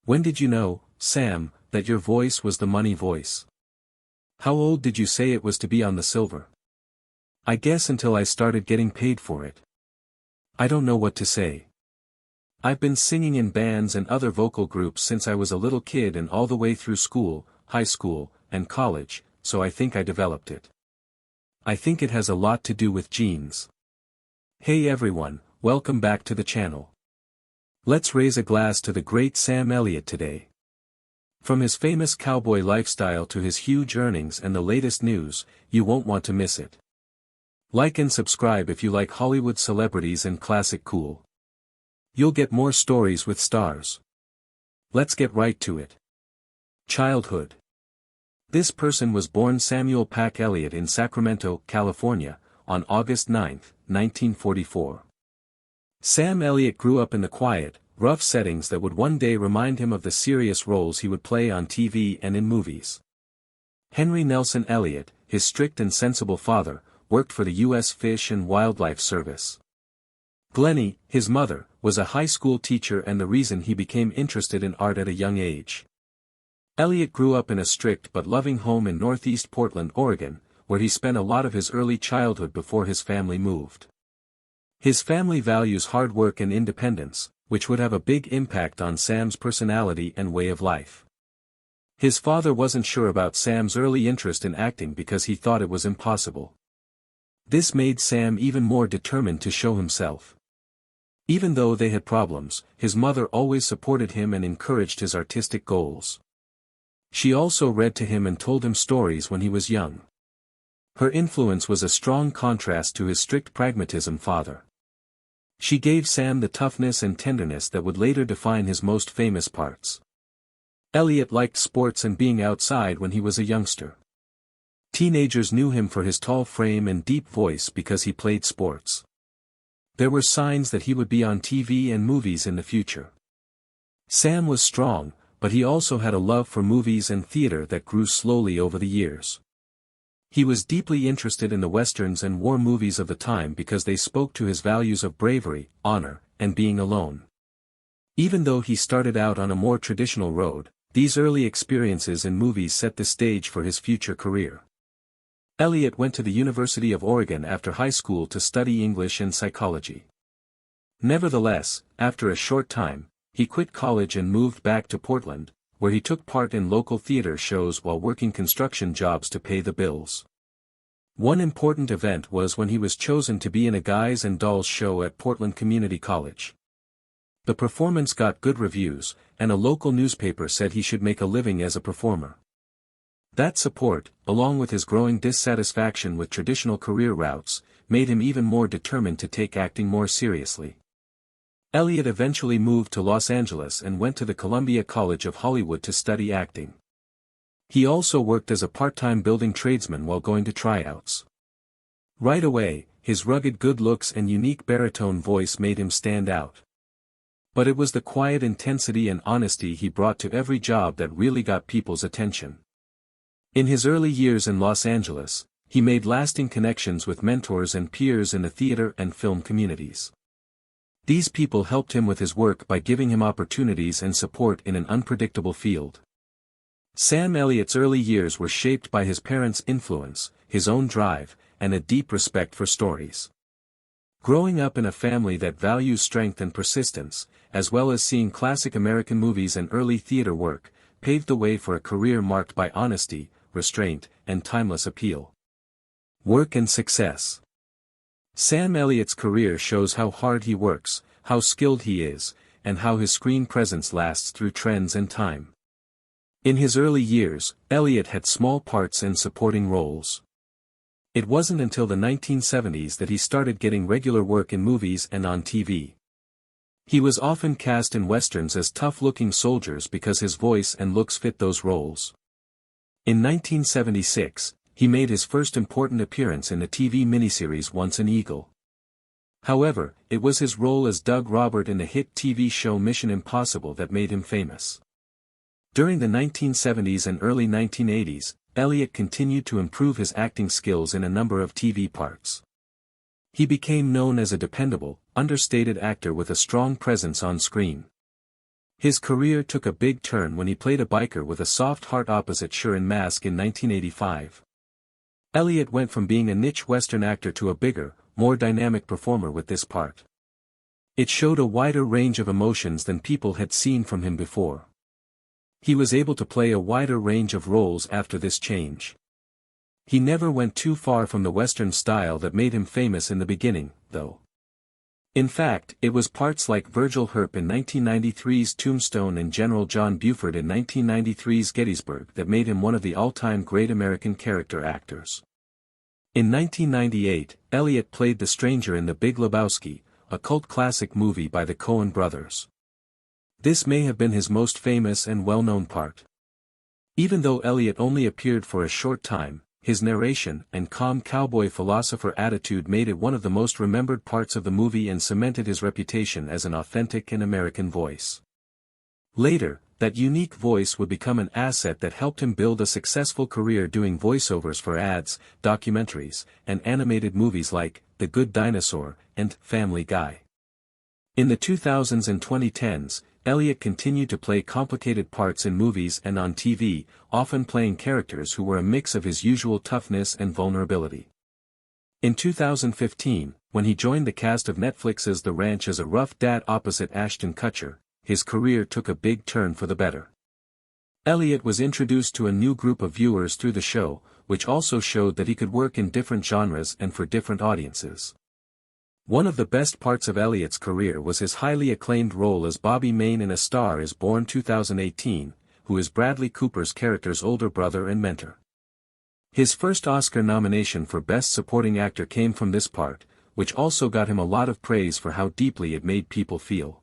When did you know, Sam, that your voice was the money voice? How old did you say it was to be on the silver? I guess until I started getting paid for it. I don't know what to say. I've been singing in bands and other vocal groups since I was a little kid and all the way through school, high school, and college, so I think I developed it. I think it has a lot to do with genes. Hey everyone, welcome back to the channel. Let's raise a glass to the great Sam Elliott today. From his famous cowboy lifestyle to his huge earnings and the latest news, you won't want to miss it. Like and subscribe if you like Hollywood celebrities and classic cool. You'll get more stories with stars. Let's get right to it. Childhood. This person was born Samuel Pack Elliott in Sacramento, California, on August 9, 1944. Sam Elliott grew up in the quiet, rough settings that would one day remind him of the serious roles he would play on TV and in movies. Henry Nelson Elliott, his strict and sensible father, worked for the U.S. Fish and Wildlife Service. Glennie, his mother, was a high school teacher and the reason he became interested in art at a young age. Elliott grew up in a strict but loving home in northeast Portland, Oregon, where he spent a lot of his early childhood before his family moved. His family values hard work and independence, which would have a big impact on Sam's personality and way of life. His father wasn't sure about Sam's early interest in acting because he thought it was impossible. This made Sam even more determined to show himself. Even though they had problems, his mother always supported him and encouraged his artistic goals. She also read to him and told him stories when he was young. Her influence was a strong contrast to his strict pragmatism father. She gave Sam the toughness and tenderness that would later define his most famous parts. Elliott liked sports and being outside when he was a youngster. Teenagers knew him for his tall frame and deep voice because he played sports. There were signs that he would be on TV and movies in the future. Sam was strong, but he also had a love for movies and theater that grew slowly over the years. He was deeply interested in the westerns and war movies of the time because they spoke to his values of bravery, honor, and being alone. Even though he started out on a more traditional road, these early experiences in movies set the stage for his future career. Elliott went to the University of Oregon after high school to study English and psychology. Nevertheless, after a short time, he quit college and moved back to Portland, where he took part in local theater shows while working construction jobs to pay the bills. One important event was when he was chosen to be in a Guys and Dolls show at Portland Community College. The performance got good reviews, and a local newspaper said he should make a living as a performer. That support, along with his growing dissatisfaction with traditional career routes, made him even more determined to take acting more seriously. Elliott eventually moved to Los Angeles and went to the Columbia College of Hollywood to study acting. He also worked as a part-time building tradesman while going to tryouts. Right away, his rugged good looks and unique baritone voice made him stand out. But it was the quiet intensity and honesty he brought to every job that really got people's attention. In his early years in Los Angeles, he made lasting connections with mentors and peers in the theater and film communities. These people helped him with his work by giving him opportunities and support in an unpredictable field. Sam Elliott's early years were shaped by his parents' influence, his own drive, and a deep respect for stories. Growing up in a family that values strength and persistence, as well as seeing classic American movies and early theater work, paved the way for a career marked by honesty, restraint, and timeless appeal. Work and success. Sam Elliott's career shows how hard he works, how skilled he is, and how his screen presence lasts through trends and time. In his early years, Elliott had small parts and supporting roles. It wasn't until the 1970s that he started getting regular work in movies and on TV. He was often cast in westerns as tough-looking soldiers because his voice and looks fit those roles. In 1976, he made his first important appearance in the TV miniseries Once an Eagle. However, it was his role as Doug Robert in the hit TV show Mission Impossible that made him famous. During the 1970s and early 1980s, Elliott continued to improve his acting skills in a number of TV parts. He became known as a dependable, understated actor with a strong presence on screen. His career took a big turn when he played a biker with a soft heart opposite Sure in Mask in 1985. Elliott went from being a niche Western actor to a bigger, more dynamic performer with this part. It showed a wider range of emotions than people had seen from him before. He was able to play a wider range of roles after this change. He never went too far from the Western style that made him famous in the beginning, though. In fact, it was parts like Virgil Earp in 1993's Tombstone and General John Buford in 1993's Gettysburg that made him one of the all-time great American character actors. In 1998, Elliott played the stranger in The Big Lebowski, a cult classic movie by the Coen brothers. This may have been his most famous and well-known part. Even though Elliott only appeared for a short time, his narration and calm cowboy philosopher attitude made it one of the most remembered parts of the movie and cemented his reputation as an authentic and American voice. Later, that unique voice would become an asset that helped him build a successful career doing voiceovers for ads, documentaries, and animated movies like The Good Dinosaur and Family Guy. In the 2000s and 2010s, Elliott continued to play complicated parts in movies and on TV, often playing characters who were a mix of his usual toughness and vulnerability. In 2015, when he joined the cast of Netflix's The Ranch as a rough dad opposite Ashton Kutcher, his career took a big turn for the better. Elliott was introduced to a new group of viewers through the show, which also showed that he could work in different genres and for different audiences. One of the best parts of Elliott's career was his highly acclaimed role as Bobby Maine in A Star Is Born 2018, who is Bradley Cooper's character's older brother and mentor. His first Oscar nomination for Best Supporting Actor came from this part, which also got him a lot of praise for how deeply it made people feel.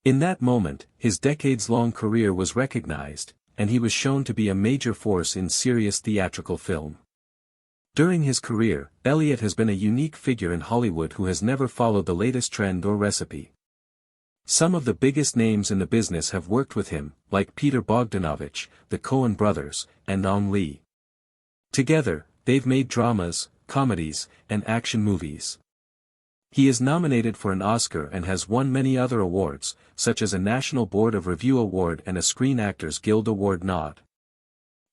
In that moment, his decades-long career was recognized, and he was shown to be a major force in serious theatrical film. During his career, Elliott has been a unique figure in Hollywood who has never followed the latest trend or recipe. Some of the biggest names in the business have worked with him, like Peter Bogdanovich, the Coen brothers, and Ang Lee. Together, they've made dramas, comedies, and action movies. He is nominated for an Oscar and has won many other awards, such as a National Board of Review Award and a Screen Actors Guild Award nod.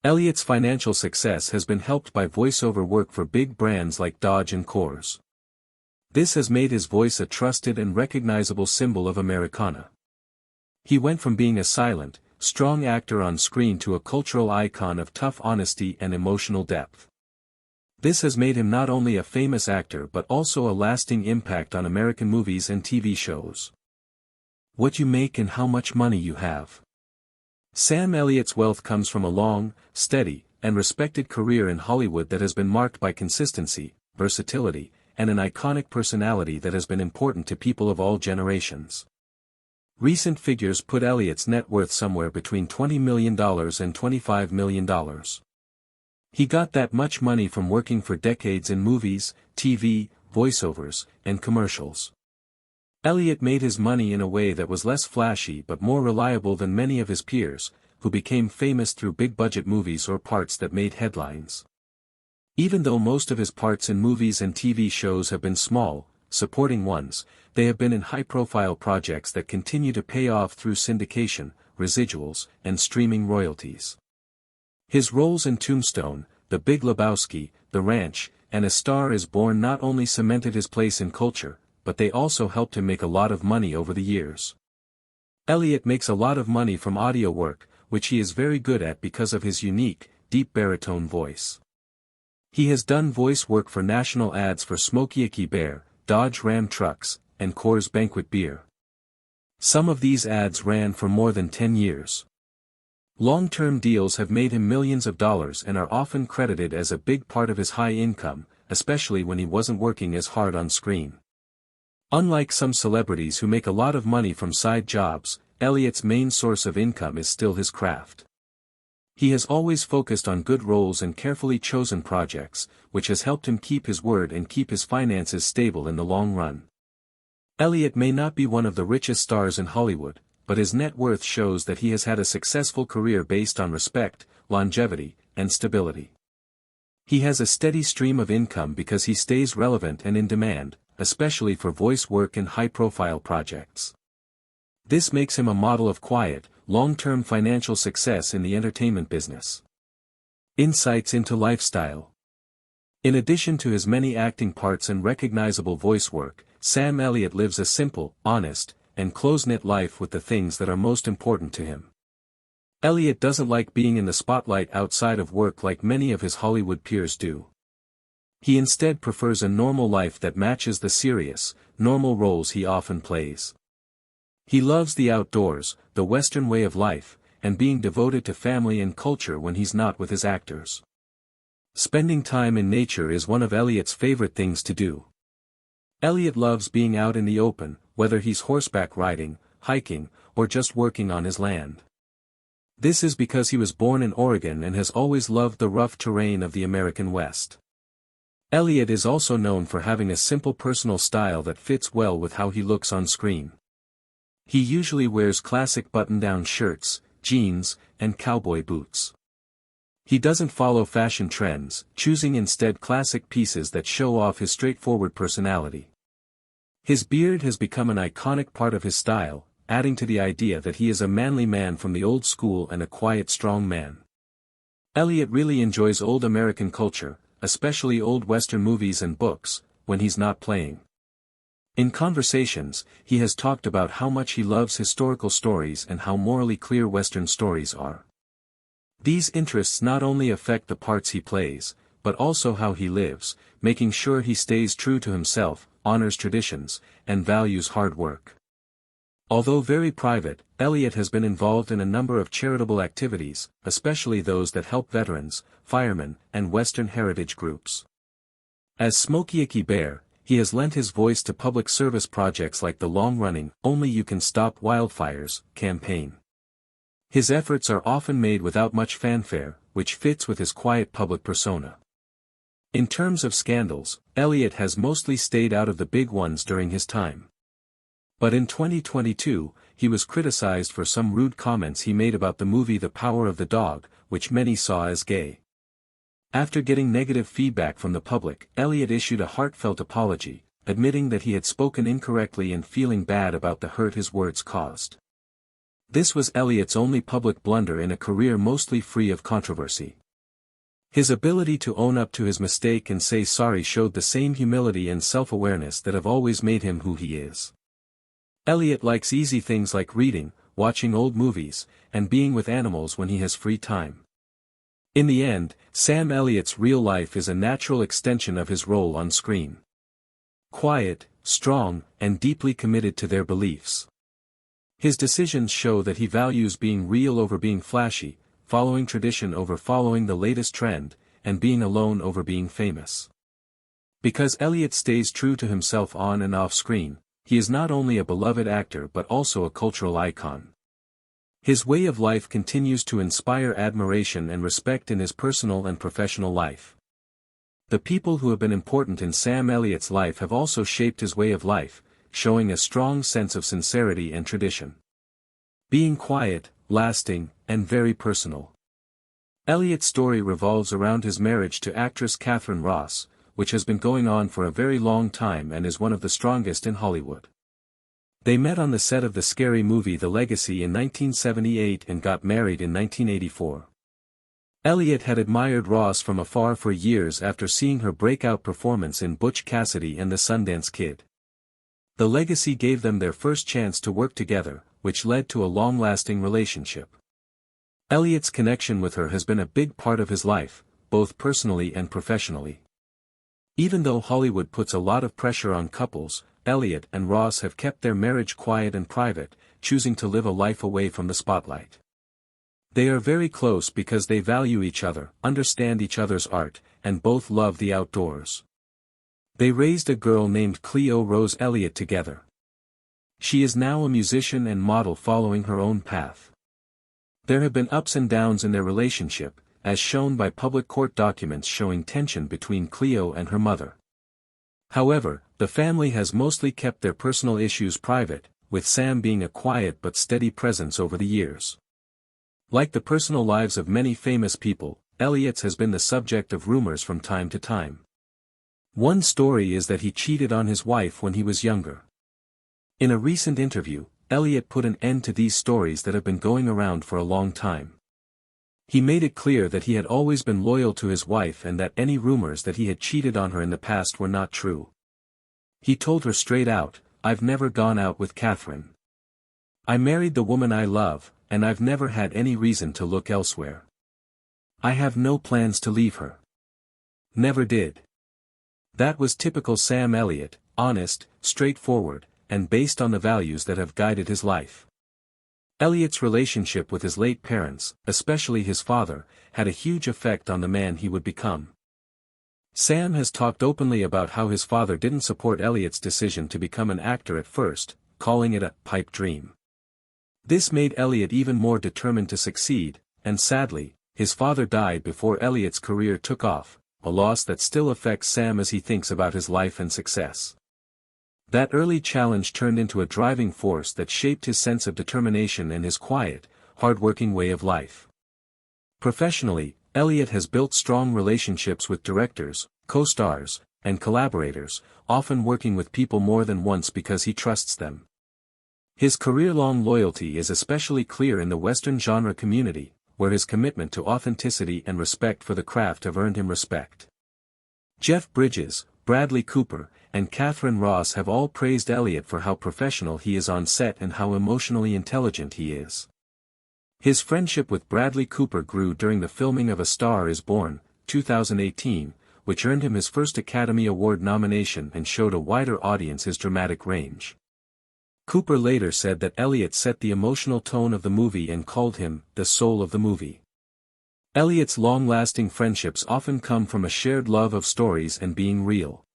Elliott's financial success has been helped by voiceover work for big brands like Dodge and Coors. This has made his voice a trusted and recognizable symbol of Americana. He went from being a silent, strong actor on screen to a cultural icon of tough honesty and emotional depth. This has made him not only a famous actor but also a lasting impact on American movies and TV shows. What you make and how much money you have. Sam Elliott's wealth comes from a long, steady, and respected career in Hollywood that has been marked by consistency, versatility, and an iconic personality that has been important to people of all generations. Recent figures put Elliott's net worth somewhere between $20 million and $25 million. He got that much money from working for decades in movies, TV, voiceovers, and commercials. Elliott made his money in a way that was less flashy but more reliable than many of his peers, who became famous through big-budget movies or parts that made headlines. Even though most of his parts in movies and TV shows have been small, supporting ones, they have been in high-profile projects that continue to pay off through syndication, residuals, and streaming royalties. His roles in Tombstone, The Big Lebowski, The Ranch, and A Star Is Born not only cemented his place in culture, but they also helped him make a lot of money over the years. Elliott makes a lot of money from audio work, which he is very good at because of his unique, deep baritone voice. He has done voice work for national ads for Smokey Icky Bear, Dodge Ram trucks, and Coors Banquet beer. Some of these ads ran for more than 10 years. Long-term deals have made him millions of dollars and are often credited as a big part of his high income, especially when he wasn't working as hard on screen. Unlike some celebrities who make a lot of money from side jobs, Elliott's main source of income is still his craft. He has always focused on good roles and carefully chosen projects, which has helped him keep his word and keep his finances stable in the long run. Elliott may not be one of the richest stars in Hollywood, but his net worth shows that he has had a successful career based on respect, longevity, and stability. He has a steady stream of income because he stays relevant and in demand, especially for voice work and high-profile projects. This makes him a model of quiet, long-term financial success in the entertainment business. Insights into lifestyle. In addition to his many acting parts and recognizable voice work, Sam Elliott lives a simple, honest, and close-knit life with the things that are most important to him. Elliott doesn't like being in the spotlight outside of work like many of his Hollywood peers do. He instead prefers a normal life that matches the serious, normal roles he often plays. He loves the outdoors, the Western way of life, and being devoted to family and culture when he's not with his actors. Spending time in nature is one of Elliott's favorite things to do. Elliott loves being out in the open, whether he's horseback riding, hiking, or just working on his land. This is because he was born in Oregon and has always loved the rough terrain of the American West. Elliott is also known for having a simple personal style that fits well with how he looks on screen. He usually wears classic button-down shirts, jeans, and cowboy boots. He doesn't follow fashion trends, choosing instead classic pieces that show off his straightforward personality. His beard has become an iconic part of his style, adding to the idea that he is a manly man from the old school and a quiet strong man. Elliott really enjoys old American culture, especially old Western movies and books, when he's not playing. In conversations, he has talked about how much he loves historical stories and how morally clear Western stories are. These interests not only affect the parts he plays, but also how he lives, making sure he stays true to himself, honors traditions, and values hard work. Although very private, Elliott has been involved in a number of charitable activities, especially those that help veterans, firemen, and Western heritage groups. As Smokey Icky Bear, he has lent his voice to public service projects like the long-running "Only You Can Stop Wildfires" campaign. His efforts are often made without much fanfare, which fits with his quiet public persona. In terms of scandals, Elliott has mostly stayed out of the big ones during his time. But in 2022, he was criticized for some rude comments he made about the movie The Power of the Dog, which many saw as gay. After getting negative feedback from the public, Elliott issued a heartfelt apology, admitting that he had spoken incorrectly and feeling bad about the hurt his words caused. This was Elliott's only public blunder in a career mostly free of controversy. His ability to own up to his mistake and say sorry showed the same humility and self-awareness that have always made him who he is. Elliott likes easy things like reading, watching old movies, and being with animals when he has free time. In the end, Sam Elliott's real life is a natural extension of his role on screen. Quiet, strong, and deeply committed to their beliefs. His decisions show that he values being real over being flashy, following tradition over following the latest trend, and being alone over being famous. Because Elliott stays true to himself on and off screen, he is not only a beloved actor but also a cultural icon. His way of life continues to inspire admiration and respect in his personal and professional life. The people who have been important in Sam Elliott's life have also shaped his way of life, showing a strong sense of sincerity and tradition. Being quiet, lasting, and very personal. Elliott's story revolves around his marriage to actress Katharine Ross, which has been going on for a very long time and is one of the strongest in Hollywood. They met on the set of the scary movie The Legacy in 1978 and got married in 1984. Elliott had admired Ross from afar for years after seeing her breakout performance in Butch Cassidy and the Sundance Kid. The Legacy gave them their first chance to work together, which led to a long-lasting relationship. Elliott's connection with her has been a big part of his life, both personally and professionally. Even though Hollywood puts a lot of pressure on couples, Elliott and Ross have kept their marriage quiet and private, choosing to live a life away from the spotlight. They are very close because they value each other, understand each other's art, and both love the outdoors. They raised a girl named Cleo Rose Elliott together. She is now a musician and model following her own path. There have been ups and downs in their relationship, as shown by public court documents showing tension between Cleo and her mother. However, the family has mostly kept their personal issues private, with Sam being a quiet but steady presence over the years. Like the personal lives of many famous people, Elliott's has been the subject of rumors from time to time. One story is that he cheated on his wife when he was younger. In a recent interview, Elliott put an end to these stories that have been going around for a long time. He made it clear that he had always been loyal to his wife and that any rumors that he had cheated on her in the past were not true. He told her straight out, "I've never gone out with Catherine. I married the woman I love, and I've never had any reason to look elsewhere. I have no plans to leave her. Never did." That was typical Sam Elliott, honest, straightforward, and based on the values that have guided his life. Elliott's relationship with his late parents, especially his father, had a huge effect on the man he would become. Sam has talked openly about how his father didn't support Elliott's decision to become an actor at first, calling it a pipe dream. This made Elliott even more determined to succeed, and sadly, his father died before Elliott's career took off, a loss that still affects Sam as he thinks about his life and success. That early challenge turned into a driving force that shaped his sense of determination and his quiet, hard-working way of life. Professionally, Elliott has built strong relationships with directors, co-stars, and collaborators, often working with people more than once because he trusts them. His career-long loyalty is especially clear in the Western genre community, where his commitment to authenticity and respect for the craft have earned him respect. Jeff Bridges, Bradley Cooper, and Catherine Ross have all praised Elliott for how professional he is on set and how emotionally intelligent he is. His friendship with Bradley Cooper grew during the filming of A Star is Born, 2018, which earned him his first Academy Award nomination and showed a wider audience his dramatic range. Cooper later said that Elliott set the emotional tone of the movie and called him the soul of the movie. Elliott's long-lasting friendships often come from a shared love of stories and being real.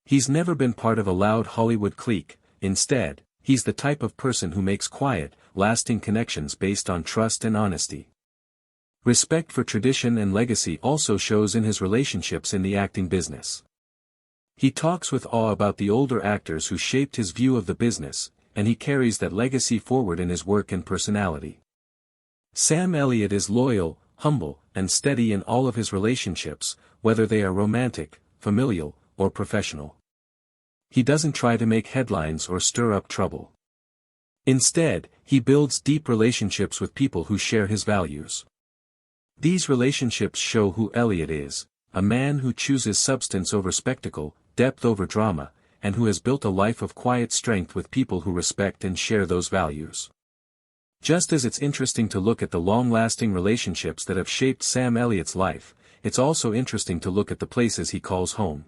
He's never been part of a loud Hollywood clique. Instead, he's the type of person who makes quiet, lasting connections based on trust and honesty. Respect for tradition and legacy also shows in his relationships in the acting business. He talks with awe about the older actors who shaped his view of the business, and he carries that legacy forward in his work and personality. Sam Elliott is loyal, humble, and steady in all of his relationships, whether they are romantic, familial, or professional. He doesn't try to make headlines or stir up trouble. Instead, he builds deep relationships with people who share his values. These relationships show who Elliott is, a man who chooses substance over spectacle, depth over drama, and who has built a life of quiet strength with people who respect and share those values. Just as it's interesting to look at the long-lasting relationships that have shaped Sam Elliott's life, it's also interesting to look at the places he calls home.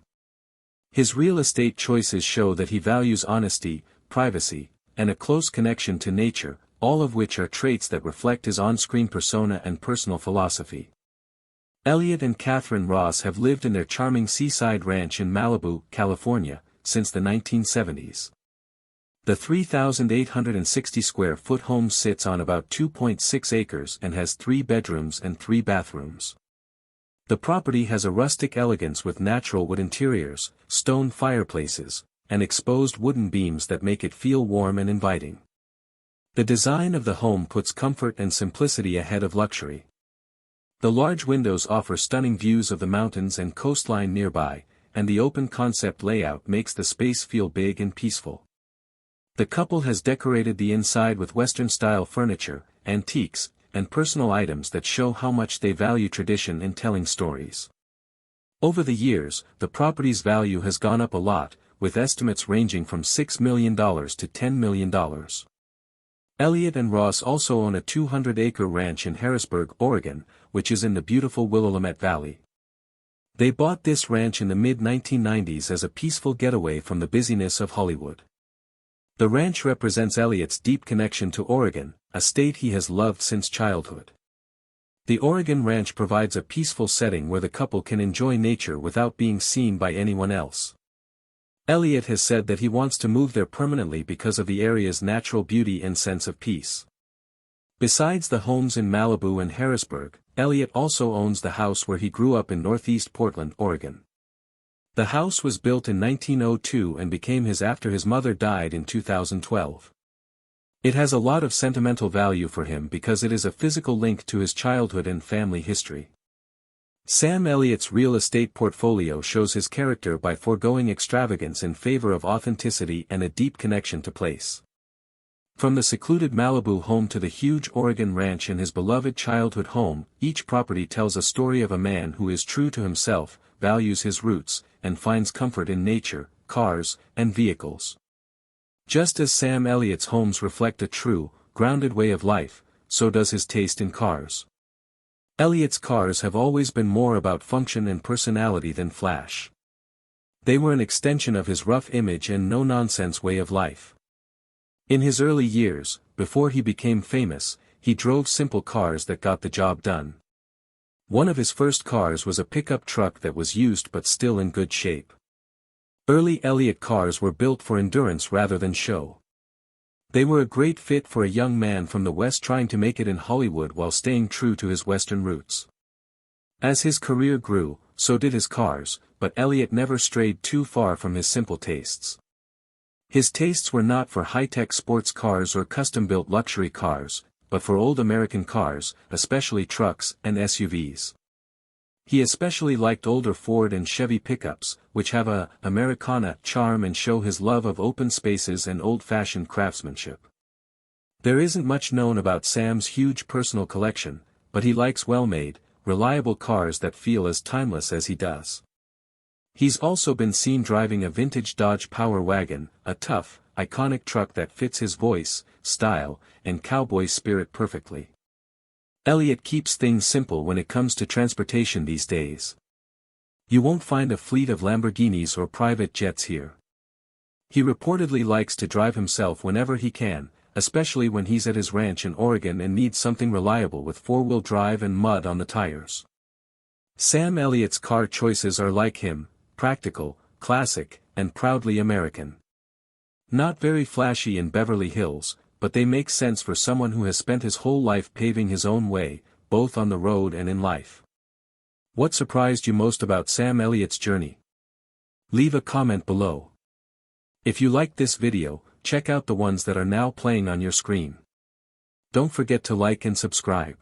His real estate choices show that he values honesty, privacy, and a close connection to nature, all of which are traits that reflect his on-screen persona and personal philosophy. Elliott and Catherine Ross have lived in their charming seaside ranch in Malibu, California, since the 1970s. The 3,860-square-foot home sits on about 2.6 acres and has 3 bedrooms and 3 bathrooms. The property has a rustic elegance with natural wood interiors, stone fireplaces, and exposed wooden beams that make it feel warm and inviting. The design of the home puts comfort and simplicity ahead of luxury. The large windows offer stunning views of the mountains and coastline nearby, and the open concept layout makes the space feel big and peaceful. The couple has decorated the inside with Western-style furniture, antiques, and personal items that show how much they value tradition in telling stories. Over the years, the property's value has gone up a lot, with estimates ranging from $6 million to $10 million. Elliott and Ross also own a 200-acre ranch in Harrisburg, Oregon, which is in the beautiful Willamette Valley. They bought this ranch in the mid-1990s as a peaceful getaway from the busyness of Hollywood. The ranch represents Elliott's deep connection to Oregon, a state he has loved since childhood. The Oregon ranch provides a peaceful setting where the couple can enjoy nature without being seen by anyone else. Elliott has said that he wants to move there permanently because of the area's natural beauty and sense of peace. Besides the homes in Malibu and Harrisburg, Elliott also owns the house where he grew up in northeast Portland, Oregon. The house was built in 1902 and became his after his mother died in 2012. It has a lot of sentimental value for him because it is a physical link to his childhood and family history. Sam Elliott's real estate portfolio shows his character by foregoing extravagance in favor of authenticity and a deep connection to place. From the secluded Malibu home to the huge Oregon ranch and his beloved childhood home, each property tells a story of a man who is true to himself, values his roots, and finds comfort in nature, cars, and vehicles. Just as Sam Elliott's homes reflect a true, grounded way of life, so does his taste in cars. Elliott's cars have always been more about function and personality than flash. They were an extension of his rough image and no-nonsense way of life. In his early years, before he became famous, he drove simple cars that got the job done. One of his first cars was a pickup truck that was used but still in good shape. Early Elliott cars were built for endurance rather than show. They were a great fit for a young man from the West trying to make it in Hollywood while staying true to his Western roots. As his career grew, so did his cars, but Elliott never strayed too far from his simple tastes. His tastes were not for high-tech sports cars or custom-built luxury cars, but for old American cars, especially trucks and SUVs. He especially liked older Ford and Chevy pickups, which have a Americana charm and show his love of open spaces and old-fashioned craftsmanship. There isn't much known about Sam's huge personal collection, but he likes well-made, reliable cars that feel as timeless as he does. He's also been seen driving a vintage Dodge Power Wagon, a tough, iconic truck that fits his voice, style, and cowboy spirit perfectly. Elliott keeps things simple when it comes to transportation these days. You won't find a fleet of Lamborghinis or private jets here. He reportedly likes to drive himself whenever he can, especially when he's at his ranch in Oregon and needs something reliable with four-wheel drive and mud on the tires. Sam Elliott's car choices are like him, practical, classic, and proudly American. Not very flashy in Beverly Hills, but they make sense for someone who has spent his whole life paving his own way, both on the road and in life. What surprised you most about Sam Elliott's journey? Leave a comment below. If you liked this video, check out the ones that are now playing on your screen. Don't forget to like and subscribe.